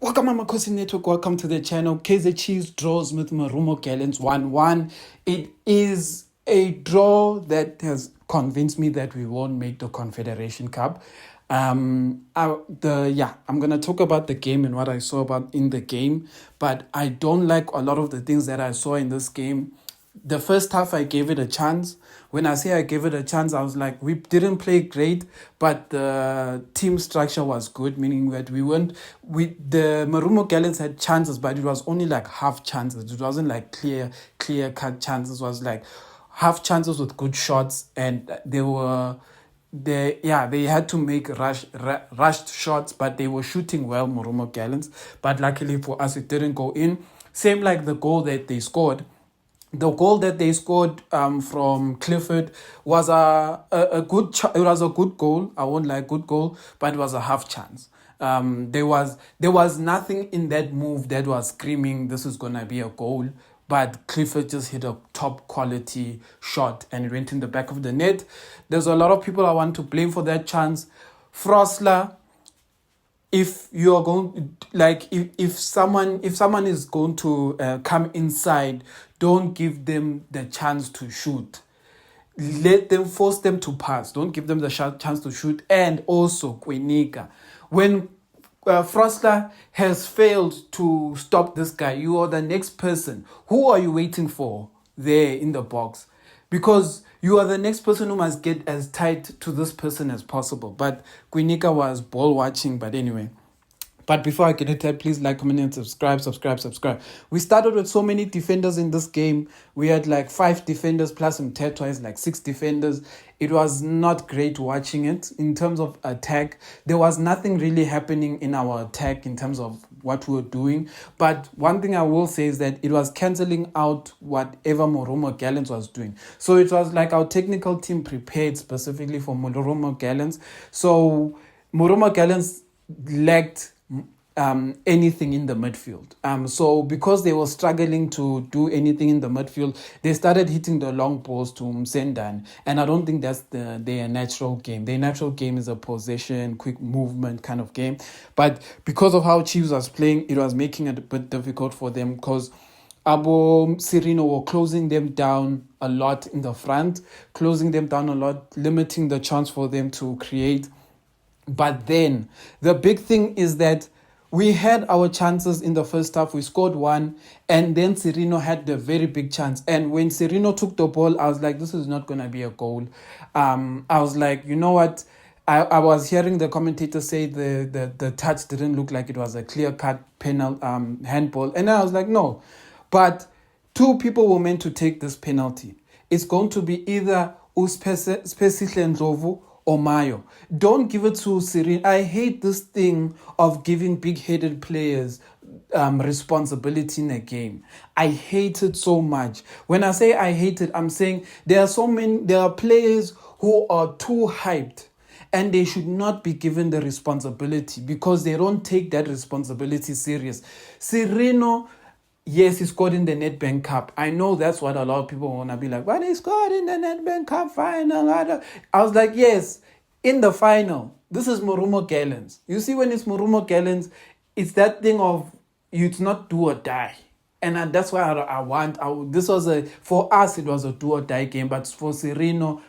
Welcome, Amakhosi Network. Welcome to the channel. Kaizer Chiefs draws with Marumo Gallants 1-1. It is a draw that has convinced me that we won't make the Confederation Cup. I'm gonna talk about the game and what I saw about in the game, but I don't like a lot of the things that I saw in this game. The first half, I gave it a chance. When I say I gave it a chance, I was like, we didn't play great, but the team structure was good, meaning that the Marumo Gallants had chances, but it was only like half chances. It wasn't like clear cut chances. It was like half chances with good shots, and they had to make rushed shots, but they were shooting well, Marumo Gallants. But luckily for us, it didn't go in. Same like the goal that they scored. The goal that they scored from Clifford was a good. It was a good goal. I won't lie, good goal, but it was a half chance. There was nothing in that move that was screaming this is gonna be a goal. But Clifford just hit a top quality shot and it went in the back of the net. There's a lot of people I want to blame for that chance. Frosler, if you're going like if someone is going to come inside, don't give them the chance to shoot. Force them to pass. Don't give them the chance to shoot. And also Kwinika, when Frosler has failed to stop this guy, you are the next person. Who are you waiting for there in the box? Because you are the next person who must get as tight to this person as possible. But Kwinika was ball watching, but anyway. But before I get into that, please like, comment, and subscribe. We started with so many defenders in this game. We had like 5 defenders plus some twice, like 6 defenders. It was not great watching it. In terms of attack, there was nothing really happening in our attack in terms of what we were doing. But one thing I will say is that it was cancelling out whatever Marumo Gallants was doing. So it was like our technical team prepared specifically for Marumo Gallants. So Marumo Gallants lacked anything in the midfield. So because they were struggling to do anything in the midfield, they started hitting the long balls to Msendan, and I don't think that's their natural game. Their natural game is a possession, quick movement kind of game. But because of how Chiefs was playing, it was making it a bit difficult for them because Abo Serino were closing them down a lot in the front, limiting the chance for them to create. But then the big thing is that we had our chances in the first half. We scored 1, and then Serino had the very big chance. And when Serino took the ball, I was like, this is not going to be a goal. I was like, you know what? I was hearing the commentator say the touch didn't look like it was a clear-cut penalty, handball. And I was like, no. But 2 people were meant to take this penalty. It's going to be either Uspesihle Ndlovu or Mayo. Don't give it to Serino. I hate this thing of giving big-headed players responsibility in a game. I hate it so much. When I say I hate it, I'm saying there are players who are too hyped and they should not be given the responsibility because they don't take that responsibility serious. Serino, yes, he scored in the Nedbank Cup. I know that's what a lot of people want to be like, but he scored in the Nedbank Cup final. I was like, yes, in the final. This is Marumo Gallants. You see, when it's Marumo Gallants, it's that thing of it's not do or die. And that's why for us, it was a do or die game. But for Serino,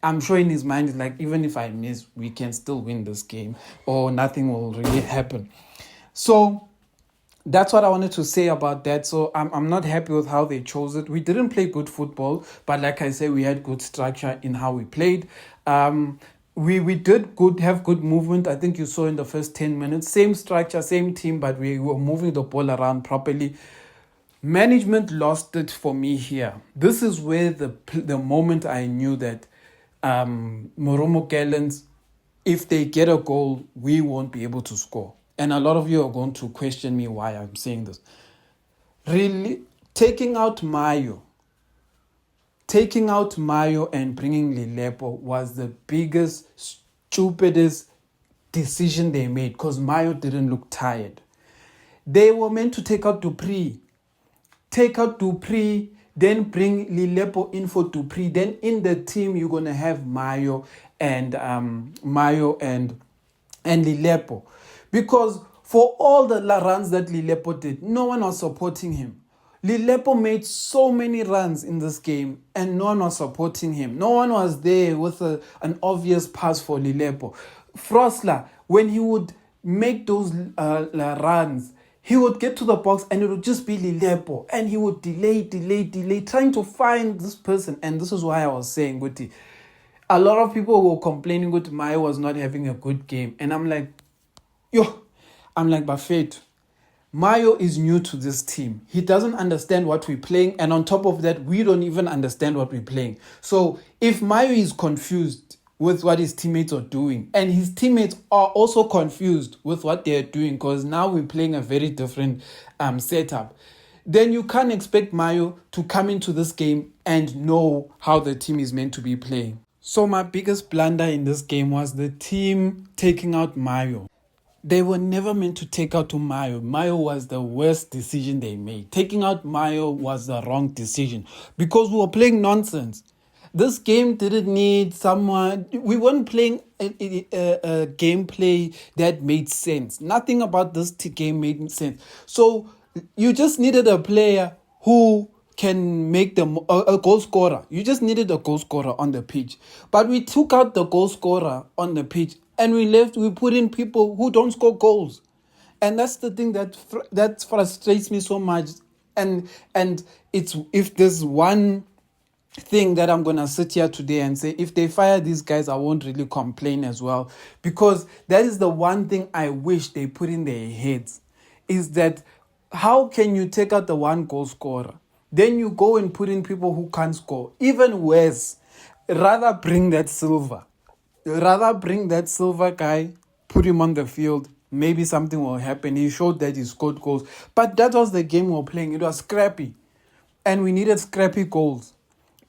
I'm sure in his mind, it's like, even if I miss, we can still win this game or nothing will really happen. So that's what I wanted to say about that. So I'm not happy with how they chose it. We didn't play good football, but like I said, we had good structure in how we played. We did have good movement. I think you saw in the first 10 minutes. Same structure, same team, but we were moving the ball around properly. Management lost it for me here. This is where the moment I knew that Marumo Gallants, if they get a goal, we won't be able to score. And a lot of you are going to question me why I'm saying this. Really, taking out Mayo and bringing Lilepo was the biggest, stupidest decision they made because Mayo didn't look tired. They were meant to take out Dupree, then bring Lilepo in for Dupree. Then in the team, you're going to have Mayo and Lilepo. Because For all the runs that Lilepo did, no one was supporting him. Lilepo made so many runs in this game and no one was supporting him. No one was there with an obvious pass for Lilepo. Frosler, when he would make those runs, he would get to the box and it would just be Lilepo. And he would delay, trying to find this person. And this is why I was saying, Guti, a lot of people were complaining that Maya was not having a good game. And I'm like, Buffett, Mayo is new to this team. He doesn't understand what we're playing. And on top of that, we don't even understand what we're playing. So if Mayo is confused with what his teammates are doing, and his teammates are also confused with what they're doing, because now we're playing a very different setup, then you can't expect Mayo to come into this game and know how the team is meant to be playing. So my biggest blunder in this game was the team taking out Mayo. They were never meant to take out Mayo. Mayo was the worst decision they made. Taking out Mayo was the wrong decision because we were playing nonsense. This game didn't need someone. We weren't playing a gameplay that made sense. Nothing about this game made sense. So you just needed a player who can make them a goal scorer. You just needed a goal scorer on the pitch. But we took out the goal scorer on the pitch and we put in people who don't score goals. And that's the thing that frustrates me so much. And it's, if there's one thing that I'm going to sit here today and say, if they fire these guys, I won't really complain as well. Because that is the one thing I wish they put in their heads, is that how can you take out the one goal scorer? Then you go and put in people who can't score. Even worse, rather bring that Silva guy, put him on the field. Maybe something will happen. He showed that he scored goals. But that was the game we were playing. It was scrappy. And we needed scrappy goals.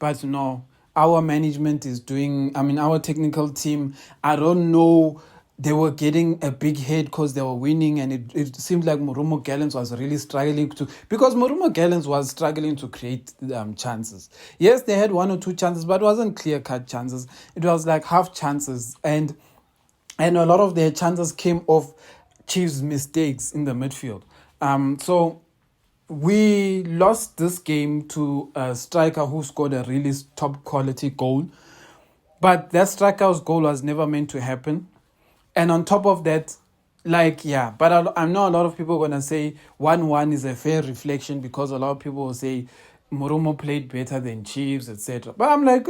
But no, our management is our technical team, I don't know, they were getting a big head because they were winning, and it seemed like Marumo Gallants was really struggling because Marumo Gallants was struggling to create chances. Yes, they had one or two chances, but it wasn't clear-cut chances. It was like half chances, and a lot of their chances came off Chiefs' mistakes in the midfield. So we lost this game to a striker who scored a really top quality goal. But that striker's goal was never meant to happen. And on top of that, but I know a lot of people are going to say 1-1 is a fair reflection because a lot of people will say Marumo played better than Chiefs, etc. But I'm like,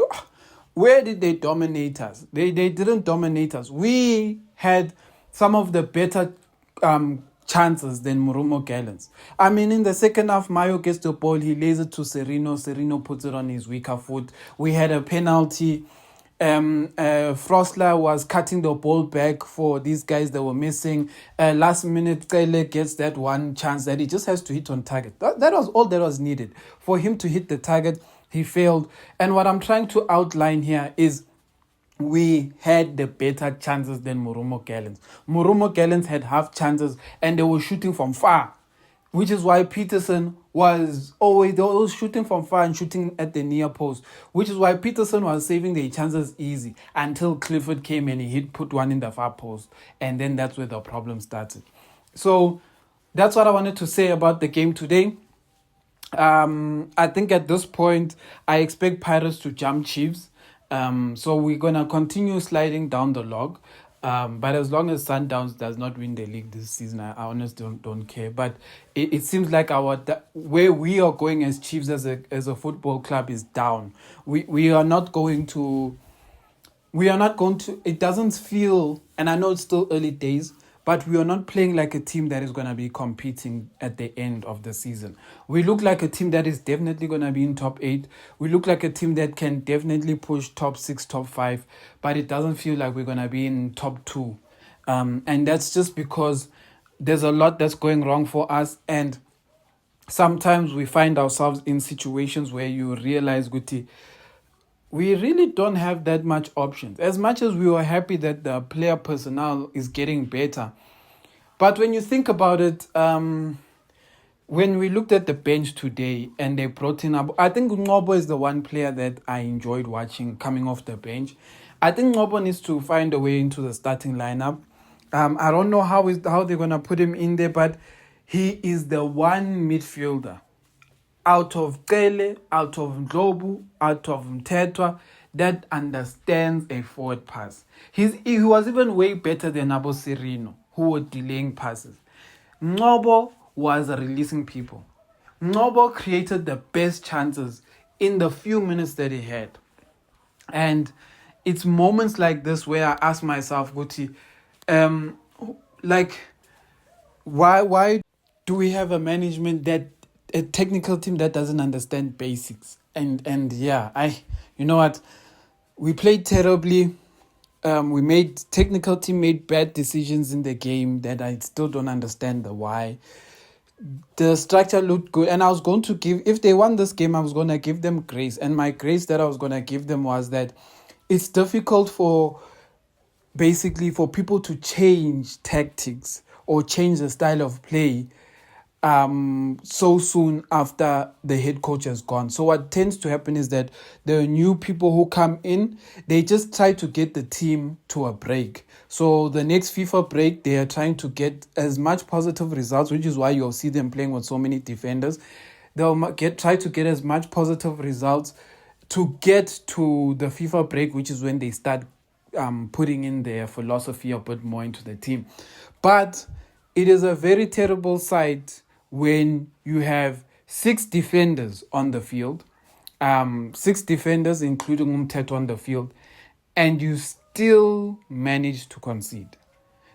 where did they dominate us? They didn't dominate us. We had some of the better chances than Marumo Gallants. In the second half, Mayo gets the ball, he lays it to Serino. Serino puts it on his weaker foot. We had a penalty. Frosler was cutting the ball back for these guys that were missing. Last minute, Kaizer gets that one chance that he just has to hit on target. That was all that was needed. For him to hit the target, he failed. And what I'm trying to outline here is we had the better chances than Marumo Gallants. Marumo Gallants had half chances and they were shooting from far, which is why Peterson was always shooting from far and shooting at the near post, which is why Peterson was saving their chances easy until Clifford came and he put one in the far post. And then that's where the problem started. So that's what I wanted to say about the game today. I think at this point, I expect Pirates to jump Chiefs. So we're going to continue sliding down the log. But as long as Sundowns does not win the league this season, I honestly don't care. But it seems like where we are going as Chiefs as a football club is down. We are not going to. It doesn't feel, and I know it's still early days, but we are not playing like a team that is going to be competing at the end of the season. We look like a team that is definitely going to be in top 8. We look like a team that can definitely push top 6, top 5, but it doesn't feel like we're going to be in top 2. And that's just because there's a lot that's going wrong for us. And sometimes we find ourselves in situations where you realize, Guti, we really don't have that much options. As much as we were happy that the player personnel is getting better. But when you think about it, when we looked at the bench today and they brought in I think Ngobo is the one player that I enjoyed watching coming off the bench. I think Ngobo needs to find a way into the starting lineup. I don't know how they're gonna put him in there, but he is the one midfielder out of Kele, out of Ndlobu, out of Mtetwa that understands a forward pass. He was even way better than Abo Serino, who were delaying passes. Ngobo was releasing people. Ngobo created the best chances in the few minutes that he had. And it's moments like this where I ask myself, Guti, like, why do we have a technical team that doesn't understand basics? And yeah, you know what, we played terribly. Technical team made bad decisions in the game that I still don't understand the why. The structure looked good, and I was going to give, if they won this game, I was going to give them grace. And my grace that I was going to give them was that it's difficult for people to change tactics or change the style of play so soon after the head coach has gone. So what tends to happen is that the new people who come in, they just try to get the team to a break. So the next FIFA break, they are trying to get as much positive results, which is why you'll see them playing with so many defenders. They'll try to get as much positive results to get to the FIFA break, which is when they start putting in their philosophy a bit more into the team. But it is a very terrible sight when you have 6 defenders on the field, 6 defenders, including Umteto on the field, and you still manage to concede.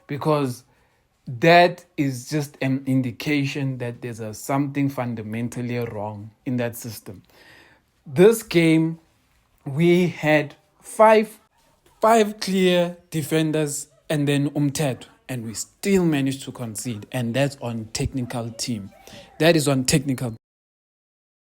Because that is just an indication that there's something fundamentally wrong in that system. This game, we had five clear defenders and then Umteto, and we still managed to concede, and that's on technical team. That is on technical.